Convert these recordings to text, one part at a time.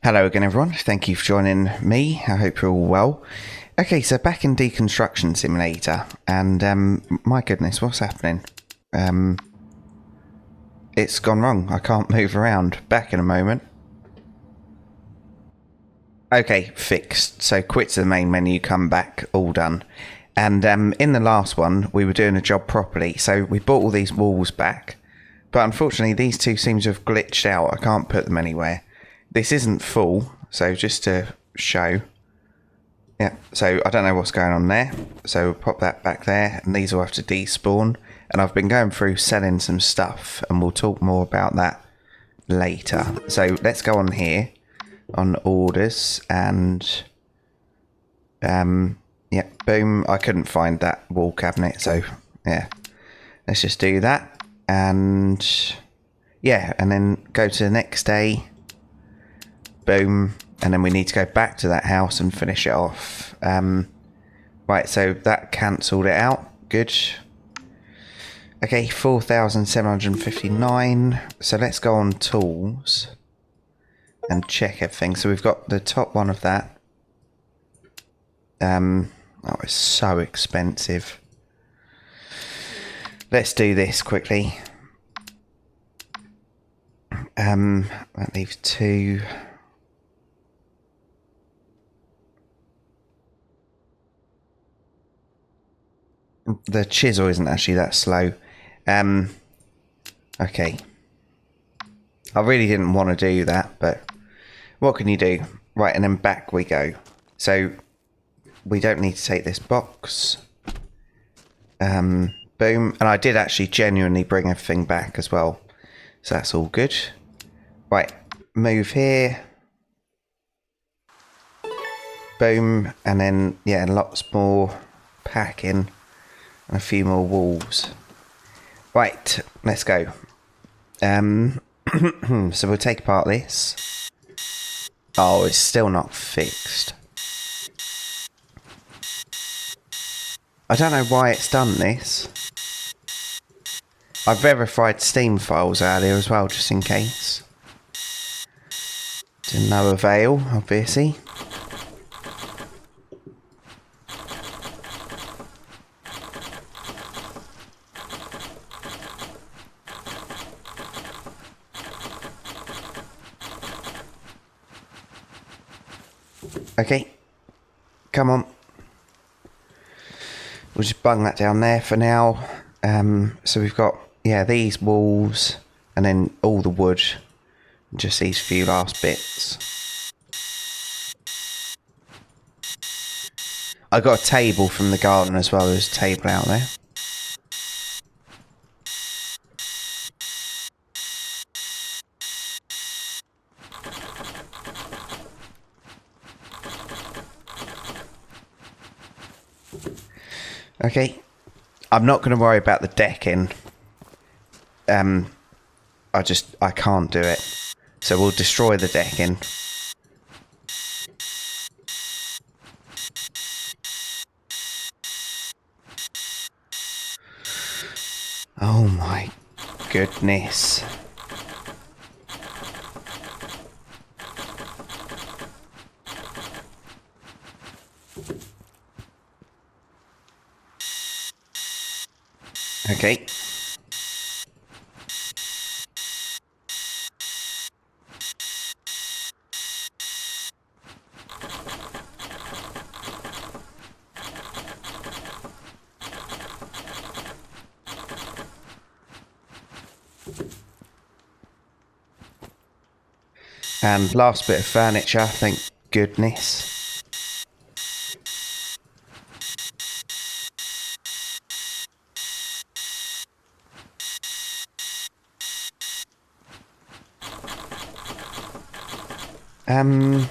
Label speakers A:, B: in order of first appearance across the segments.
A: Hello again everyone, thank you for joining me, I hope you're all well. Okay, so back in Deconstruction Simulator, and my goodness, what's happening? It's gone wrong, I can't move around. Back in a moment. Okay, fixed. So quit to the main menu, come back, all done. And in the last one, we were doing a job properly, so we brought all these walls back. But unfortunately, these two seem to have glitched out, I can't put them anywhere. This isn't full, so just to show. Yeah, so I don't know what's going on there. So we'll pop that back there, and these will have to despawn. And I've been going through selling some stuff, and we'll talk more about that later. So let's go on here, on orders, and yeah, boom. I couldn't find that wall cabinet, so yeah. Let's just do that, and yeah, and then go to the next day. Boom, and then we need to go back to that house and finish it off. Right, so that cancelled it out. Good. Okay, 4,759. So let's go on tools and check everything. So we've got the top one of that. Oh, it's so expensive. Let's do this quickly. That leaves two. The chisel isn't actually that slow. Okay. I really didn't want to do that, but what can you do? Right, and then back we go. So we don't need to take this box. Boom. And I did actually genuinely bring everything back as well. So that's all good. Right, move here. Boom. And then, yeah, lots more packing. And a few more walls. Right, let's go. So we'll take apart this. Oh, it's still not fixed. I don't know why it's done this. I verified Steam files earlier as well, just in case. To no avail, obviously. Okay, come on. We'll just bung that down there for now. So we've got, yeah, these walls, and then all the wood, and just these few last bits. I got a table from the garden as well. There's a table out there. Okay, I'm not going to worry about the decking. I can't do it. So we'll destroy the decking. Oh my goodness. Okay. And last bit of furniture, thank goodness. I'm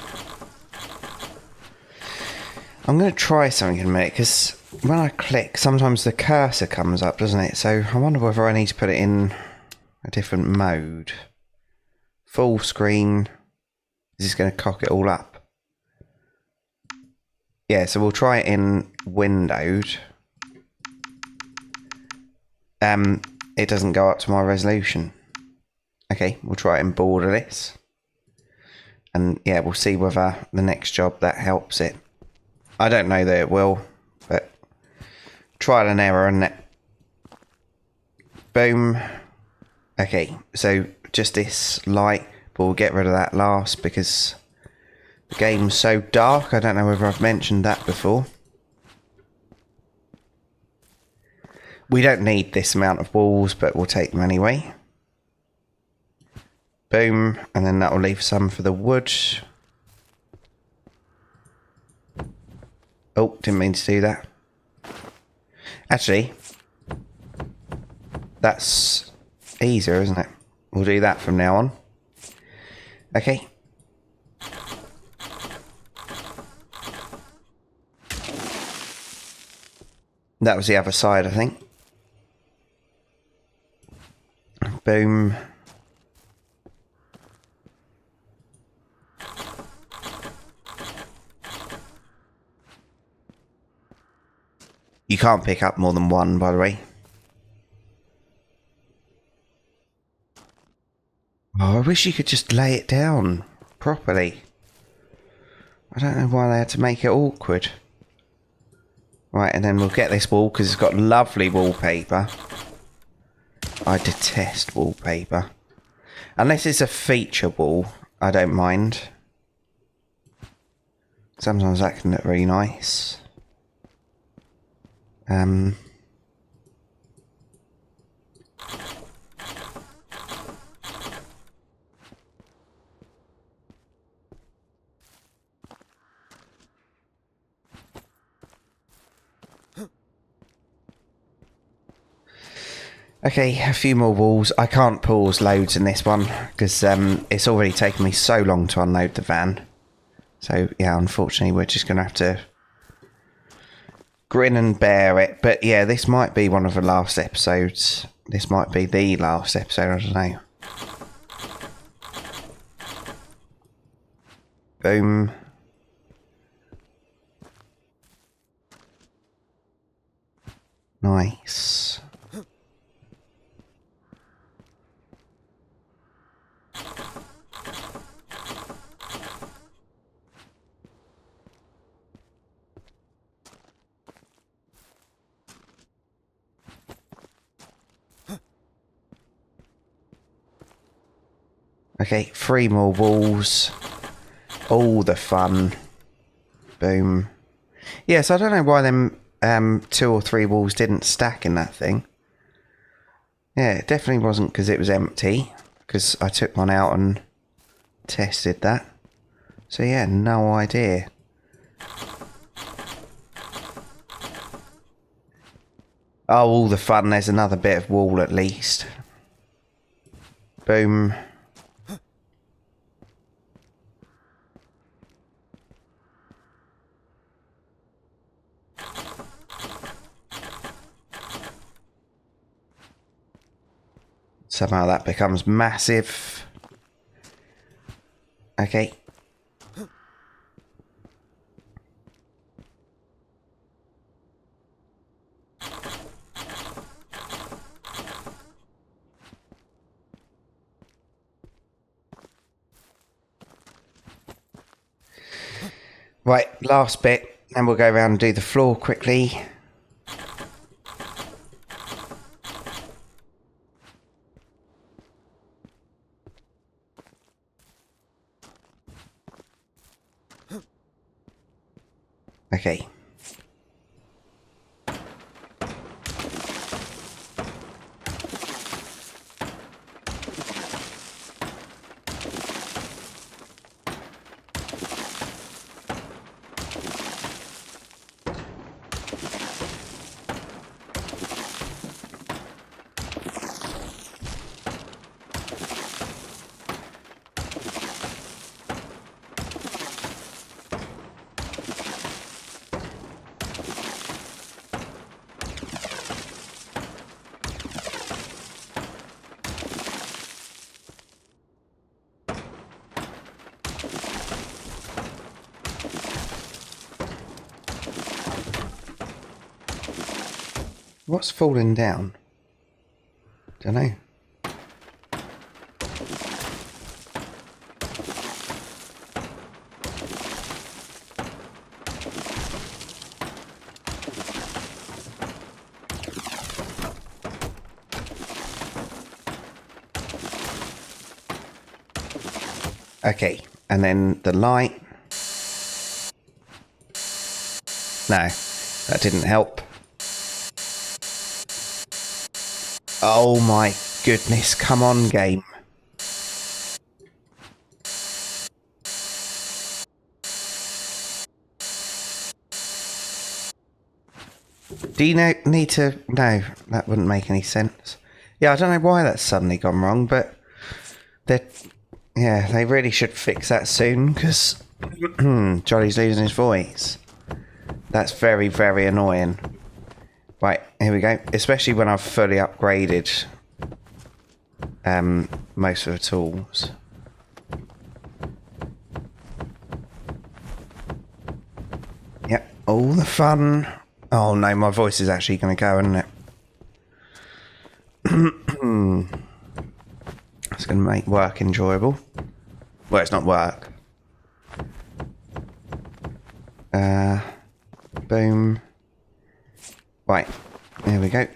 A: going to try something in a minute, because when I click, sometimes the cursor comes up, doesn't it? So I wonder whether I need to put it in a different mode. Full screen. Is this going to cock it all up? Yeah, so we'll try it in windowed. It doesn't go up to my resolution. Okay, we'll try it in borderless. And yeah, we'll see whether the next job that helps it. I don't know that it will, but trial and error, isn't it? Boom. Okay, so just this light, but we'll get rid of that last because the game's so dark. I don't know whether I've mentioned that before. We don't need this amount of walls, but we'll take them anyway. Boom, and then that will leave some for the wood. Oh, didn't mean to do that. Actually, that's easier, isn't it? We'll do that from now on. Okay. That was the other side, I think. Boom. You can't pick up more than one, by the way. Oh, I wish you could just lay it down properly. I don't know why they had to make it awkward. Right, and then we'll get this wall because it's got lovely wallpaper. I detest wallpaper. Unless it's a feature wall, I don't mind. Sometimes that can look really nice. Okay, a few more walls. I can't pause loads in this one because it's already taken me so long to unload the van. So yeah, unfortunately we're just going to have to grin and bear it. But yeah, this might be one of the last episodes. This might be the last episode, I don't know. Boom. Nice. Okay, 3 more walls. All the fun. Boom. Yes, I don't know why them 2 or 3 walls didn't stack in that thing. Yeah, it definitely wasn't because it was empty. Because I took one out and tested that. So yeah, no idea. Oh, all the fun. There's another bit of wall at least. Boom. Somehow that becomes massive. Okay. Right, last bit, and we'll go around and do the floor quickly. Okay. What's falling down? Don't know. Okay, and then the light. No, that didn't help. Oh my goodness, come on, game. Do you need to... No, that wouldn't make any sense. Yeah, I don't know why that's suddenly gone wrong, but... Yeah, they really should fix that soon, because Jolly's losing his voice. That's very, very annoying. Right, here we go. Especially when I've fully upgraded most of the tools. Yep, all the fun. Oh no, my voice is actually going to go, isn't it? It's going to make work enjoyable. Well, it's not work. Boom. Right, here we go.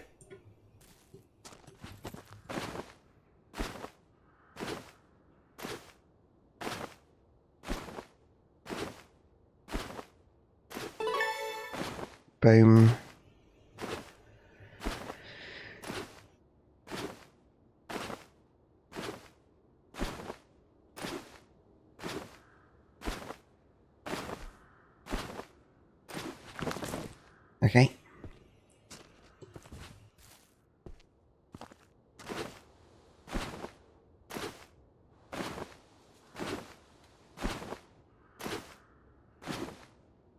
A: Boom. Okay.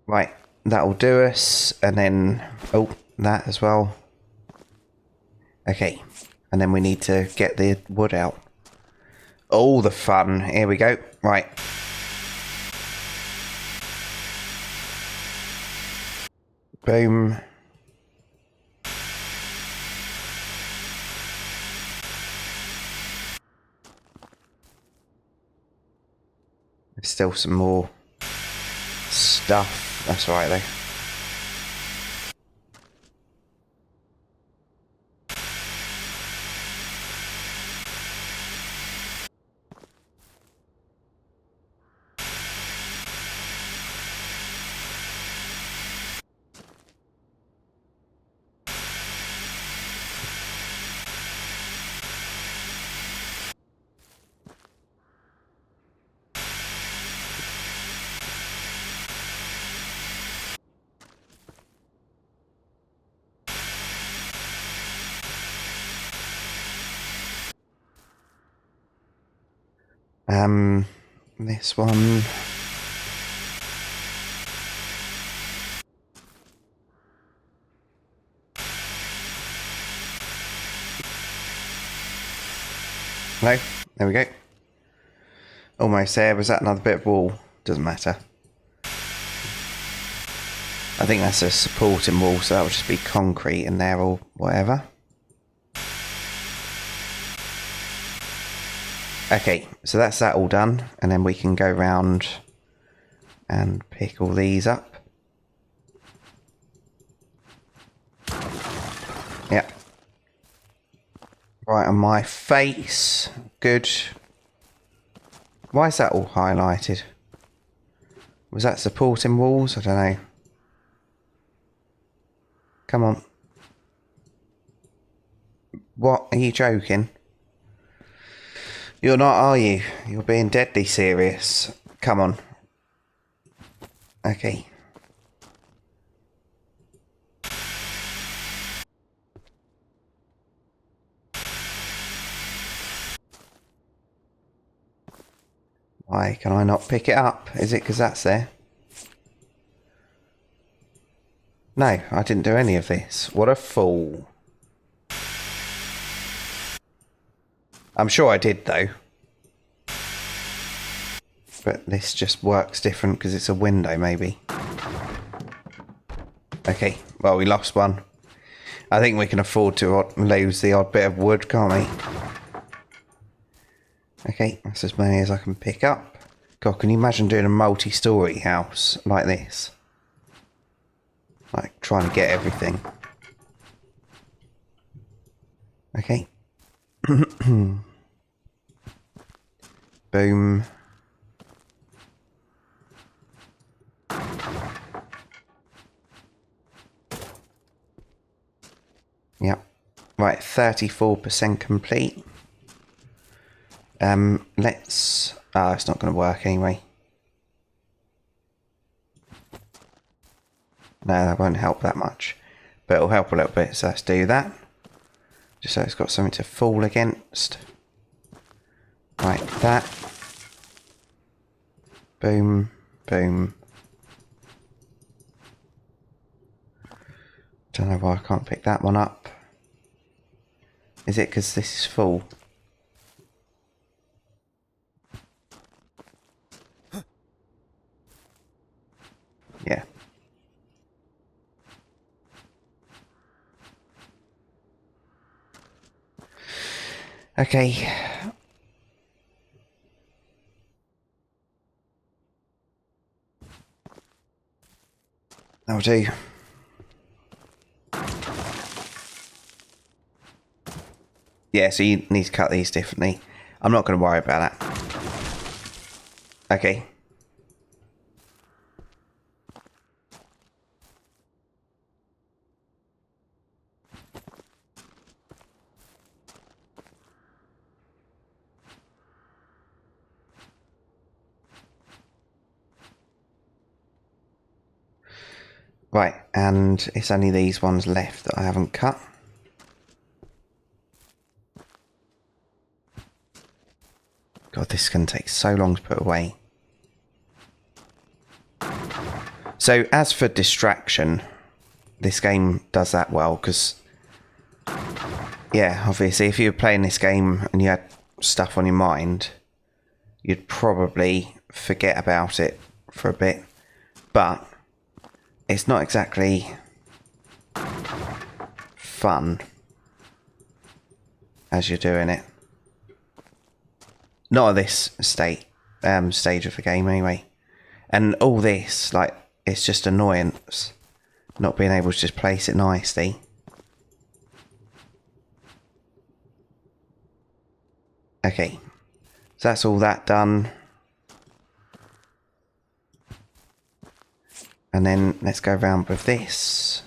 A: Right, that'll do us, and then, oh, that as well. Okay, and then we need to get the wood out. All the fun, here we go, right. Boom. There's still some more stuff. That's right though. This one. No, there we go. Almost there. Was that another bit of wall? Doesn't matter. I think that's a supporting wall, so that will just be concrete in there or whatever. Okay, so that's that all done, and then we can go round and pick all these up. Yep. Right on my face. Good. Why is that all highlighted? Was that supporting walls? I don't know. Come on. What? Are you joking? You're not, are you? You're being deadly serious. Come on. Okay. Why can I not pick it up? Is it because that's there? No, I didn't do any of this. What a fool. I'm sure I did though. But this just works different because it's a window maybe. Okay, well we lost one. I think we can afford to lose the odd bit of wood, can't we? Okay, that's as many as I can pick up. God, can you imagine doing a multi-story house like this? Like trying to get everything. Okay. Boom. 34% complete. Let's... Oh, it's not going to work anyway. No, that won't help that much. But it'll help a little bit, so let's do that. Just so it's got something to fall against. Like that. Boom, boom. Don't know why I can't pick that one up. Is it because this is full? Yeah. Okay. That'll do. Yeah, so you need to cut these differently. I'm not going to worry about that. Okay. Right, and it's only these ones left that I haven't cut. God, this is going to take so long to put away. So, as for distraction, this game does that well, because, yeah, obviously, if you were playing this game and you had stuff on your mind, you'd probably forget about it for a bit. But it's not exactly fun as you're doing it. Not at this stage of the game, anyway. And all this, like, it's just annoyance. Not being able to just place it nicely. Okay. So that's all that done. And then let's go around with this.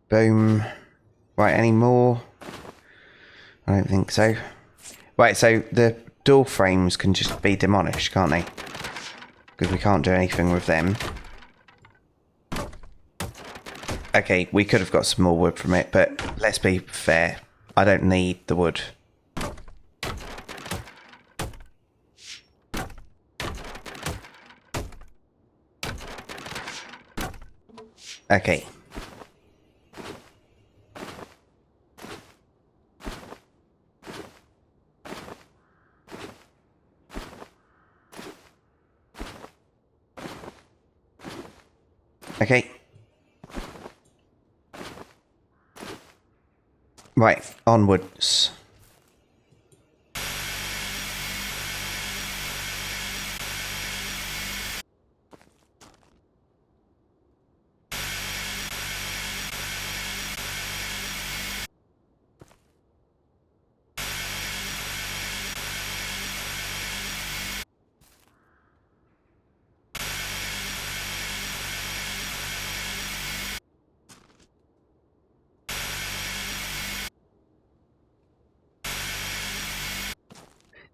A: Boom. Right, any more? I don't think so. Right, so the door frames can just be demolished, can't they? Because we can't do anything with them. Okay, we could have got some more wood from it, but let's be fair. I don't need the wood. Okay. Okay. Right, onwards.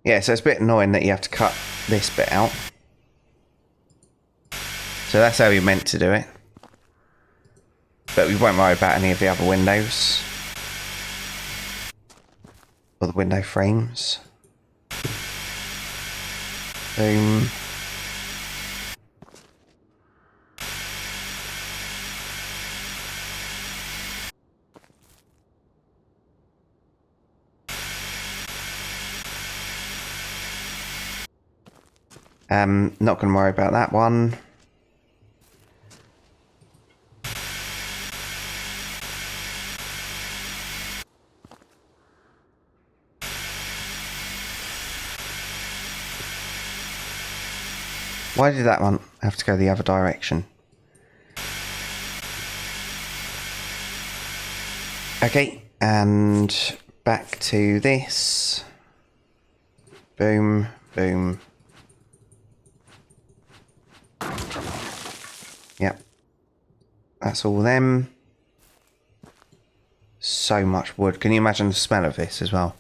A: Yeah, so it's a bit annoying that you have to cut this bit out. So that's how you're meant to do it. But we won't worry about any of the other windows. Or the window frames. Boom. Not going to worry about that one. Why did that one have to go the other direction? Okay, and back to this. Boom, boom. Yep. That's all them. So much wood. Can you imagine the smell of this as well?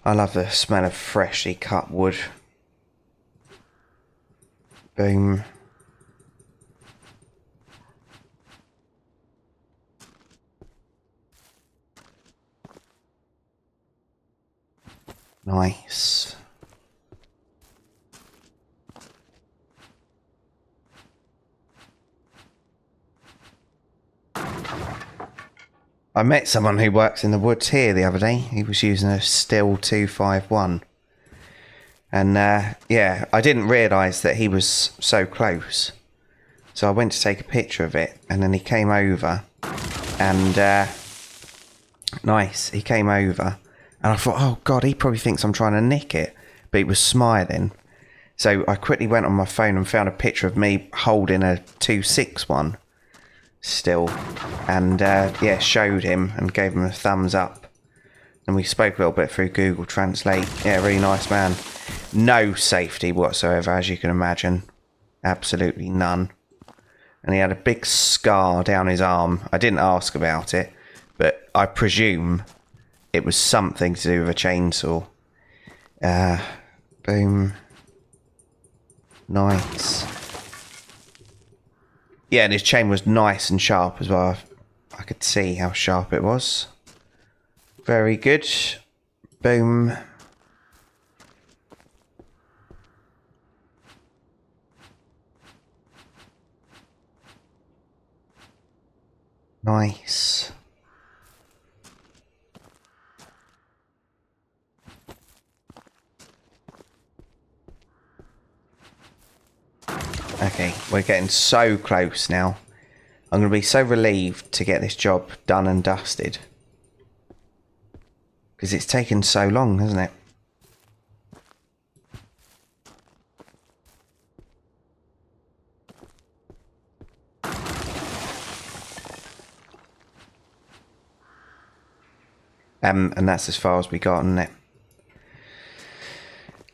A: I love the smell of freshly cut wood. Boom. Nice. I met someone who works in the woods here the other day. He was using a Stihl 251. And yeah, I didn't realise that he was so close. So I went to take a picture of it, and then he came over. And nice, he came over. And I thought, oh God, he probably thinks I'm trying to nick it. But he was smiling. So I quickly went on my phone and found a picture of me holding a 261 Stihl. And yeah, showed him and gave him a thumbs up. And we spoke a little bit through Google Translate. Yeah, really nice man. No safety whatsoever, as you can imagine. Absolutely none. And he had a big scar down his arm. I didn't ask about it, but I presume it was something to do with a chainsaw. Boom. Nice. Yeah, and his chain was nice and sharp as well. I could see how sharp it was. Very good. Boom. Nice. Okay, we're getting so close now. I'm going to be so relieved to get this job done and dusted. Because it's taken so long, hasn't it? And that's as far as we got, isn't it?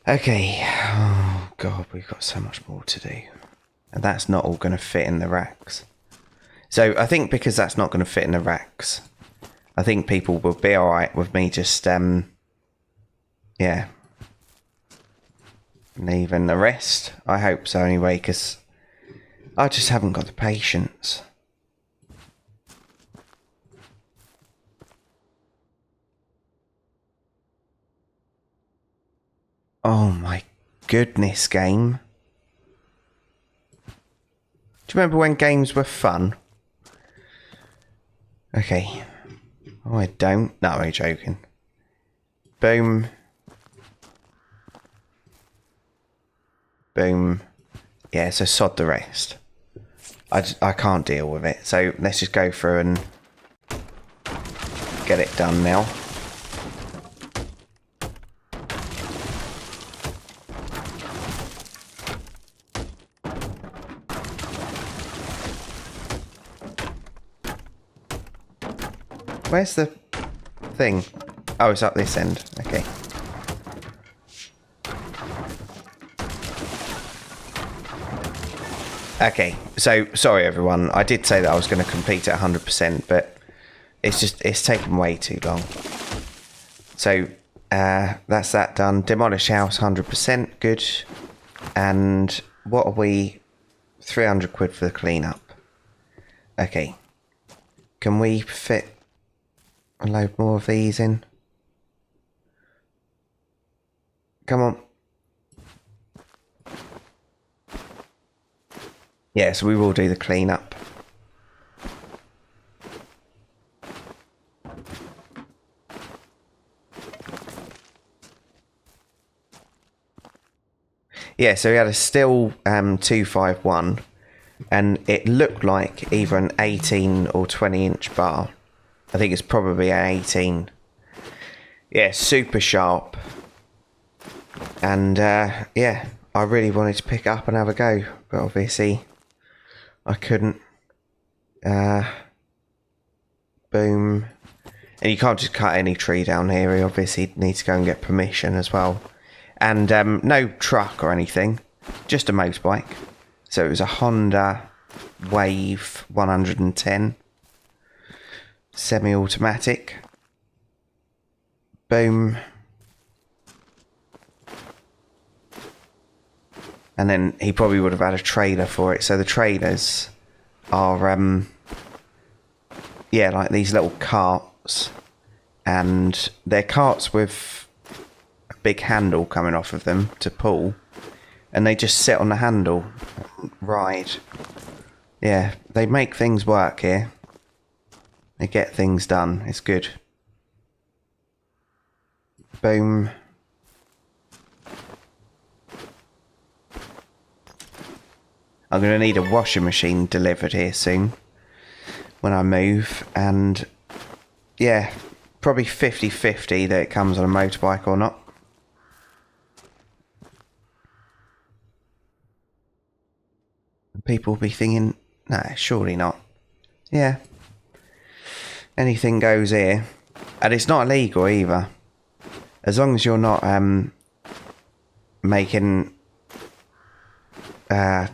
A: Okay. Oh, God, we've got so much more to do. And that's not all going to fit in the racks. So I think because that's not going to fit in the racks, I think people will be alright with me just, yeah, leaving the rest. I hope so anyway, because I just haven't got the patience. Oh my goodness, game. Do you remember when games were fun? Okay. Oh, I don't. No, I'm joking. Boom. Boom. Yeah, so sod the rest. I can't deal with it. So let's just go through and get it done now. Where's the thing? Oh, it's up this end. Okay. Okay, so sorry everyone. I did say that I was going to complete it 100%, but it's taken way too long. So that's that done. Demolish house 100%, good. And what are we? 300 quid for the cleanup. Okay. Can we fit a load more of these in? Come on. Yeah, so we will do the cleanup. Yeah, so we had a Stihl 251, and it looked like either an 18 or 20 inch bar. I think it's probably an 18. Yeah, super sharp. And yeah, I really wanted to pick it up and have a go, but obviously I couldn't. Boom. And you can't just cut any tree down here. You obviously need to go and get permission as well. And no truck or anything, just a motorbike. So it was a Honda Wave 110 semi-automatic. Boom. And then he probably would have had a trailer for it. So the trailers are, yeah, like these little carts. And they're carts with a big handle coming off of them to pull. And they just sit on the handle, ride. Yeah, they make things work here. They get things done. It's good. Boom. I'm going to need a washing machine delivered here soon when I move. And yeah, probably 50-50 that it comes on a motorbike or not. People will be thinking, no, surely not. Yeah. Anything goes here. And it's not illegal either. As long as you're not making...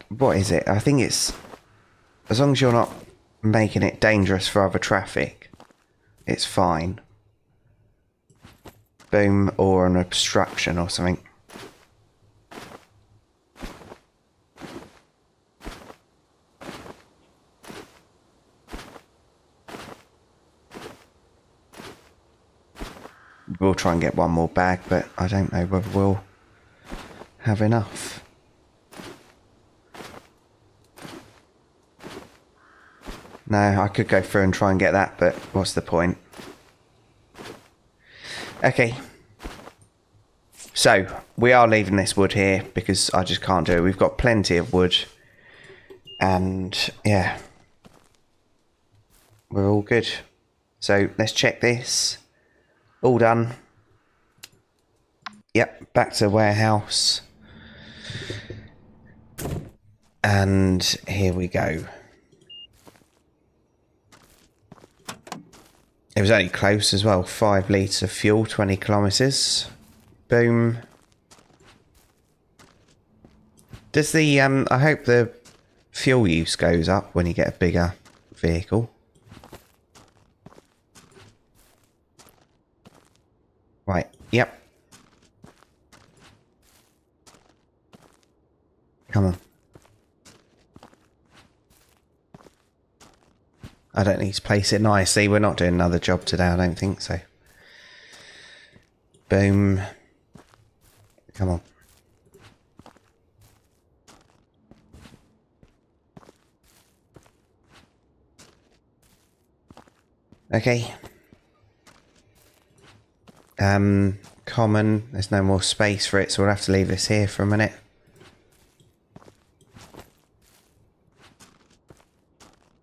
A: what is it? I think it's... As long as you're not making it dangerous for other traffic, it's fine. Boom, or an obstruction or something. We'll try and get one more bag, but I don't know whether we'll have enough. No, I could go through and try and get that, but what's the point? Okay. So, we are leaving this wood here because I just can't do it. We've got plenty of wood. And, yeah. We're all good. So, let's check this. All done. Yep, back to the warehouse. And here we go. It was only close as well. 5 litres of fuel, 20 kilometres. Boom. Does the, I hope the fuel use goes up when you get a bigger vehicle. Right, yep. Come on. I don't need to place it nicely. We're not doing another job today, I don't think so. Boom. Come on. Okay. Common. There's no more space for it, so we'll have to leave this here for a minute.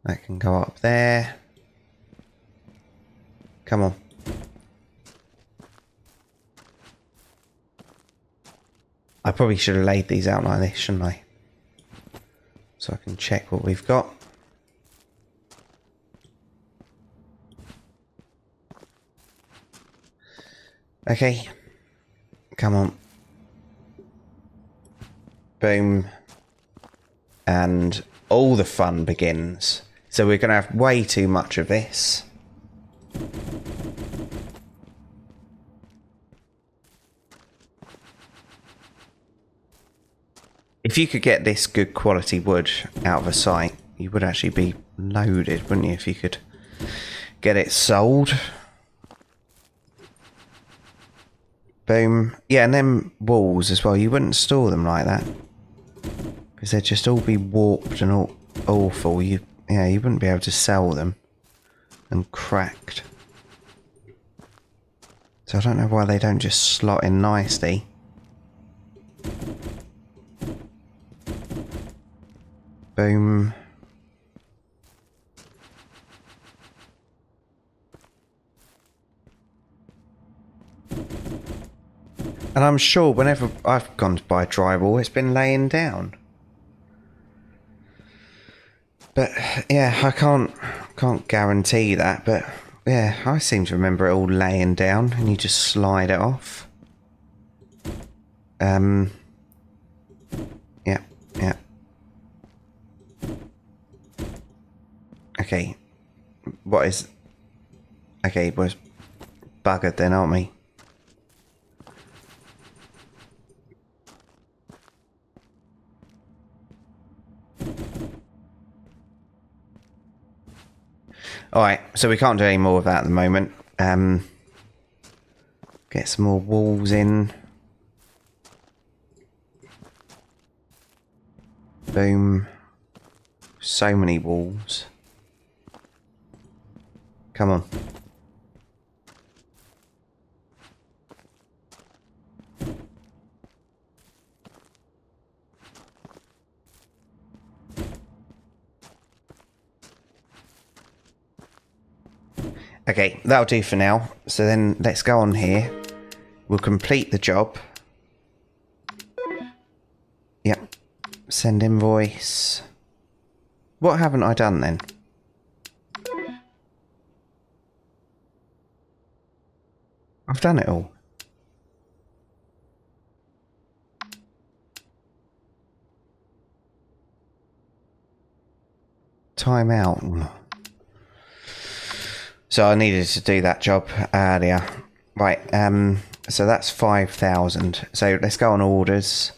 A: That can go up there. Come on. I probably should have laid these out like this, shouldn't I? So I can check what we've got. Okay. Come on. Boom. And all the fun begins. So we're going to have way too much of this. If you could get this good quality wood out of a site, you would actually be loaded, wouldn't you, if you could get it sold. Boom. Yeah, and then walls as well. You wouldn't store them like that, because they'd just all be warped and all awful. You wouldn't be able to sell them, and cracked. So I don't know why they don't just slot in nicely. Boom. And I'm sure whenever I've gone to buy drywall, it's been laying down. But yeah, I can't guarantee that. But yeah, I seem to remember it all laying down, and you just slide it off. Yeah, yeah. Okay. What is... Okay, we're buggered then, aren't we? Alright, so we can't do any more of that at the moment. Get some more walls in. Boom. So many walls. Come on. Okay, that'll do for now. So then let's go on here. We'll complete the job. Yep. Send invoice. What haven't I done then? I've done it all. Time out. So I needed to do that job earlier. Right, so that's 5,000. So let's go on orders.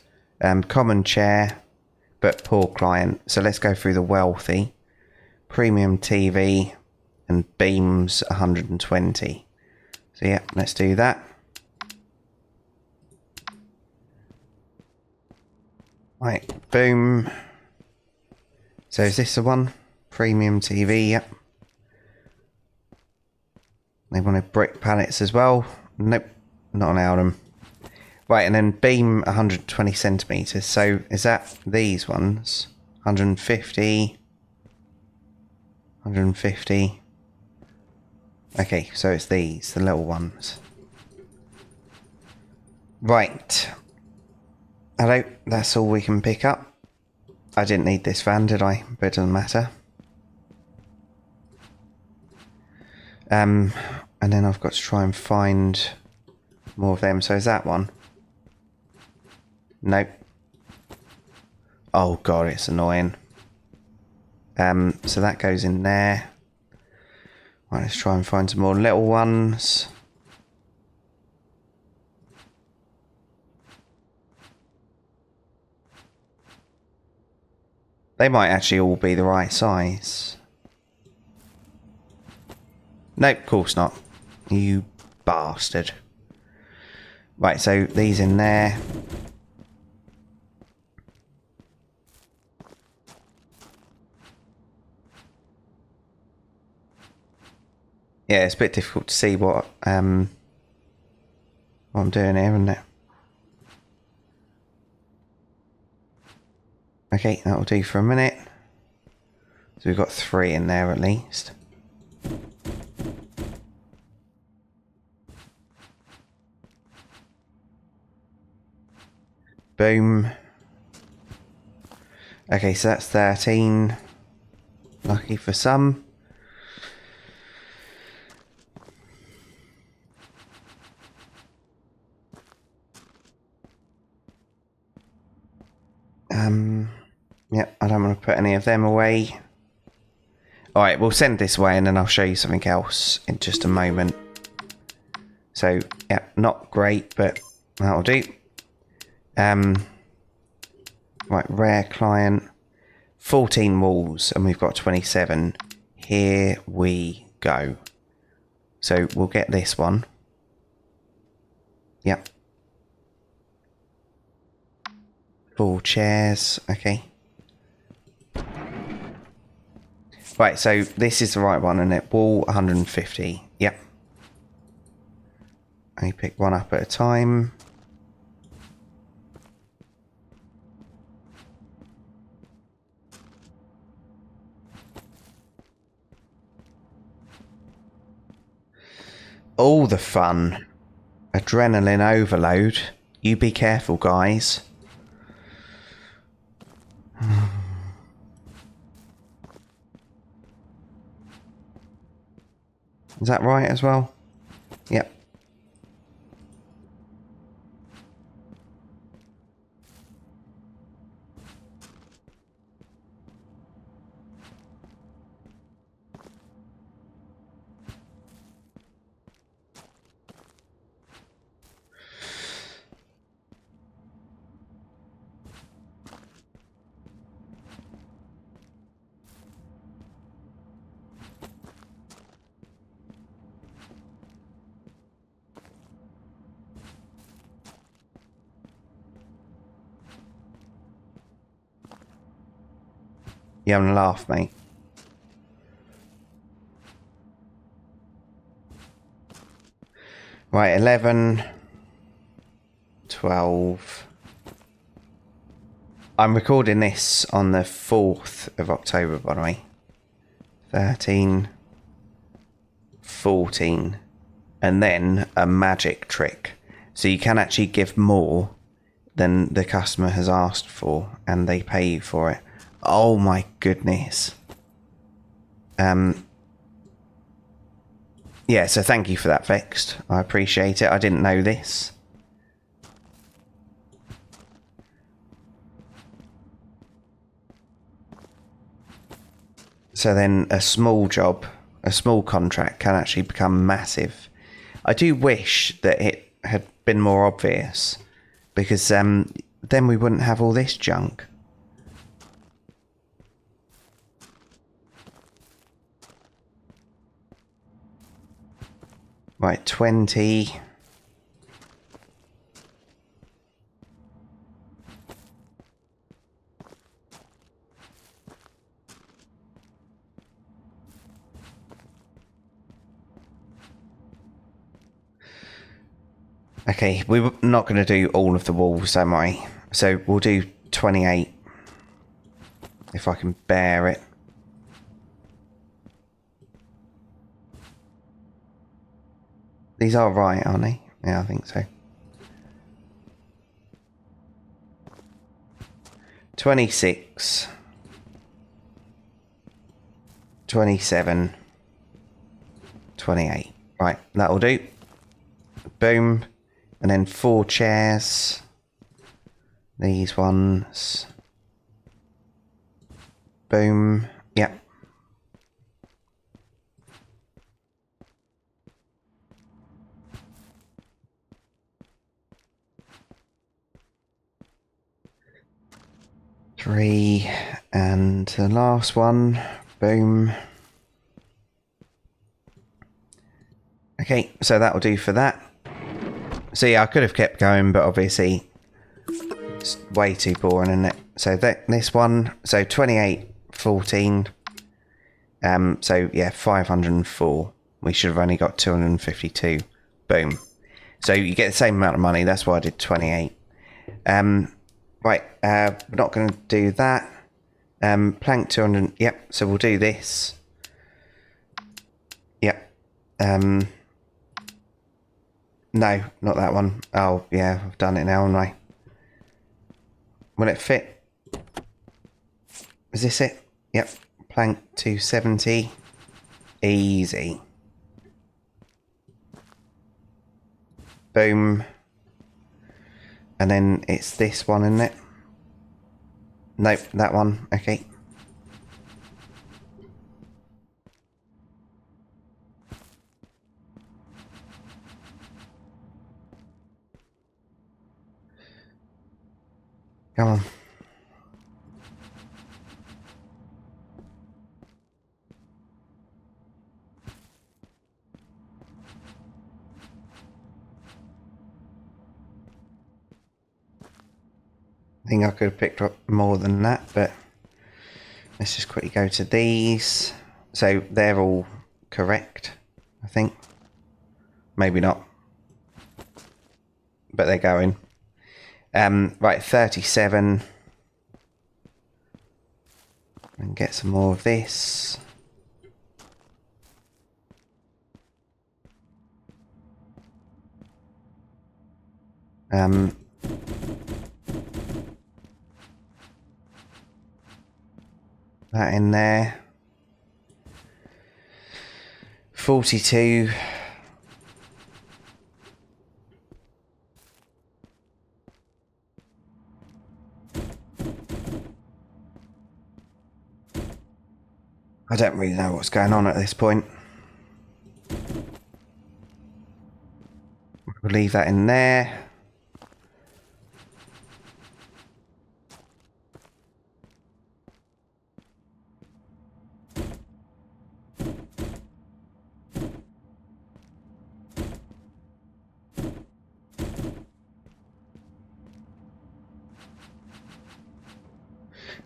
A: Common chair, but poor client. So let's go through the wealthy. Premium TV and beams 120. So yeah, let's do that. Right, boom. So is this the one? Premium TV, yep. They wanted brick pallets as well. Nope, not allowed them. Right, and then beam 120 centimeters. So is that these ones? 150. 150. Okay, so it's these, the little ones. Right. Hello, that's all we can pick up. I didn't need this van, did I? But it doesn't matter. And then I've got to try and find more of them. So is that one? Nope. Oh god, it's annoying. So that goes in there. Right, let's try and find some more little ones. They might actually all be the right size. Nope, of course not. You bastard. Right, so these in there. Yeah, it's a bit difficult to see what I'm doing here, isn't it? Okay, that'll do for a minute. So we've got 3 in there at least. Boom. Okay, so that's 13. Lucky for some. Yep, I don't want to put any of them away. Alright, we'll send this away and then I'll show you something else in just a moment. So, yeah, not great, but that'll do. Right, rare client. 14 walls and we've got 27. Here we go. So we'll get this one. Yep. 4 chairs, okay. Right, so this is the right one, isn't it? Wall 150. Yep. And you pick one up at a time. All the fun. Adrenaline overload. You be careful, guys. Is that right as well? Yep. You having a laugh, mate? Right, 11, 12. I'm recording this on the 4th of October, by the way. 13, 14, and then a magic trick. So you can actually give more than the customer has asked for, and they pay you for it. Oh my goodness. Yeah, so thank you for that, Vexed. I appreciate it. I didn't know this. So then a small job, a small contract can actually become massive. I do wish that it had been more obvious, because then we wouldn't have all this junk. Right, 20. Okay, we're not going to do all of the walls, am I? So we'll do 28. If I can bear it. These are right, aren't they? Yeah, I think so. 26. 27. 28. Right, that'll do. Boom. And then 4 chairs. These ones. Boom. Yep. Three, and the last one. Boom. Okay, so that'll do for that. So yeah, I could have kept going, but obviously it's way too boring, isn't it? So this one, so 28, 14. So yeah, 504. We should have only got 252. Boom. So you get the same amount of money. That's why I did 28. Right, we're not going to do that. Plank 200. Yep. So we'll do this. Yep. No, not that one. Oh, yeah, I've done it now, haven't I? Will it fit? Is this it? Yep. Plank 270. Easy. Boom. And then it's this one, isn't it? Nope, that one. Okay. Come on. I think I could have picked up more than that, but let's just quickly go to these. So they're all correct, I think. Maybe not. But they're going. Right, 37. And get some more of this. That in there. 42. I don't really know what's going on at this point. We'll leave that in there.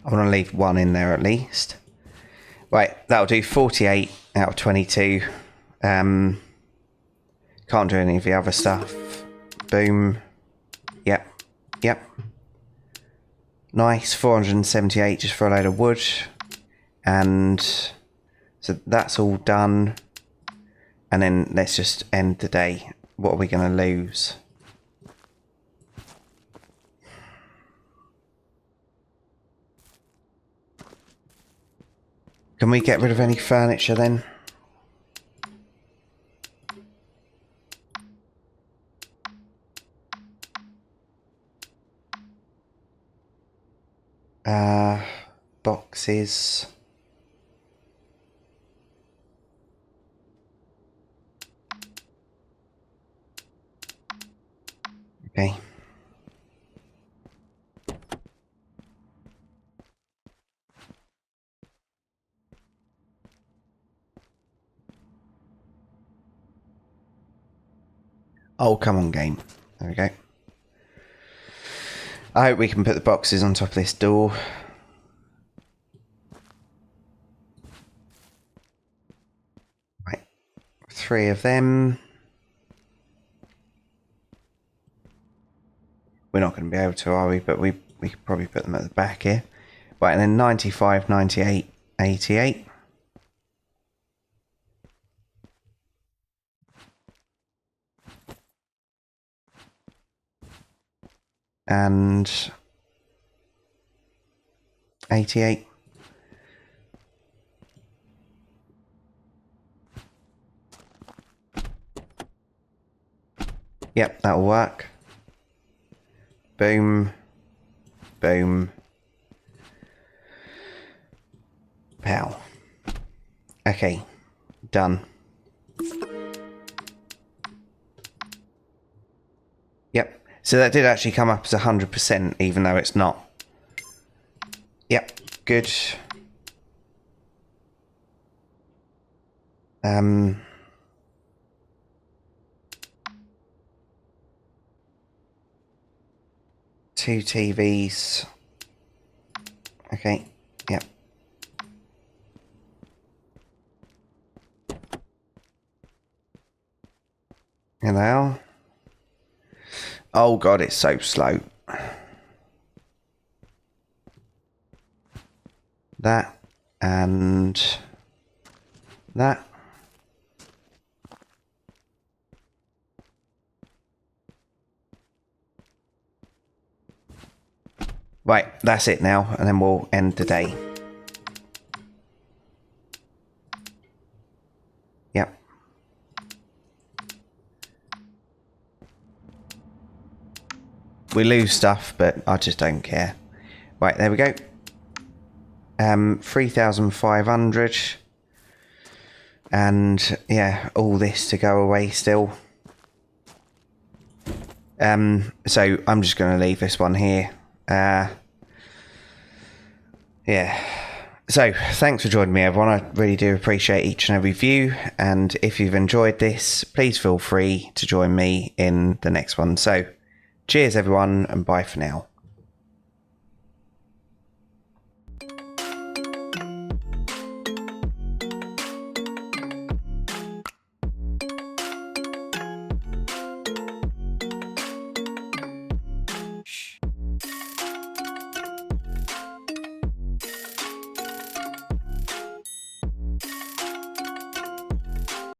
A: I want to leave one in there at least. Right, that'll do 48 out of 22. Can't do any of the other stuff. Boom. Yep. Yep. Nice. 478 just for a load of wood. And so that's all done. And then let's just end the day. What are we going to lose? Can we get rid of any furniture then? Boxes. Okay. Oh, come on, game. There we go. I hope we can put the boxes on top of this door. Right. 3 of them. We're not going to be able to, are we? But we could probably put them at the back here. Right, and then 95, 98, 88. And 88. Yep, that'll work. Boom. Boom. Pow. Okay. Done. Yep. So that did actually come up as 100%, even though it's not. Yep. Good. Two TVs. Okay. Yep. Here they are. Oh god, it's so slow. That and that. Right, that's it now, and then we'll end the day. Yep. We lose stuff, but I just don't care. Right, there we go. 3,500. And yeah, all this to go away still. So I'm just going to leave this one here. Yeah. So thanks for joining me, everyone. I really do appreciate each and every view. And if you've enjoyed this, please feel free to join me in the next one. So cheers, everyone, and bye for now.